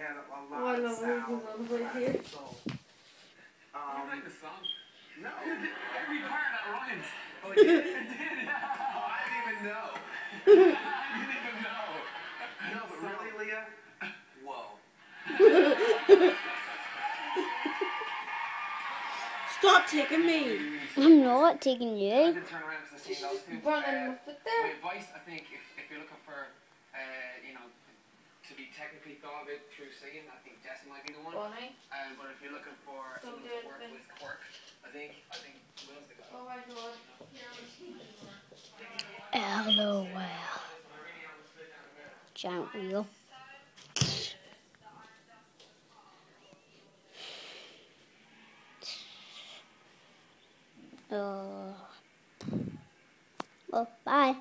had a Oh, I lot of love it. sound. It's on the way here. So, You like the song? no. Every part that rhymes. Oh, it did? It did, yeah. Oh, I didn't even know. I didn't even know. No, but really, Leah? Whoa. Stop taking me. I'm not taking I you. did turn around because I seen those two. Running my foot there. My advice, I think, if you're looking for, you know, to be technically thought of it through singing, I think Jess might be the one. Bonnie. But if you're looking for So someone good, to work then. with quirk, I think Will's the guy. Oh my god. LOL. Giant wheel. Well, bye.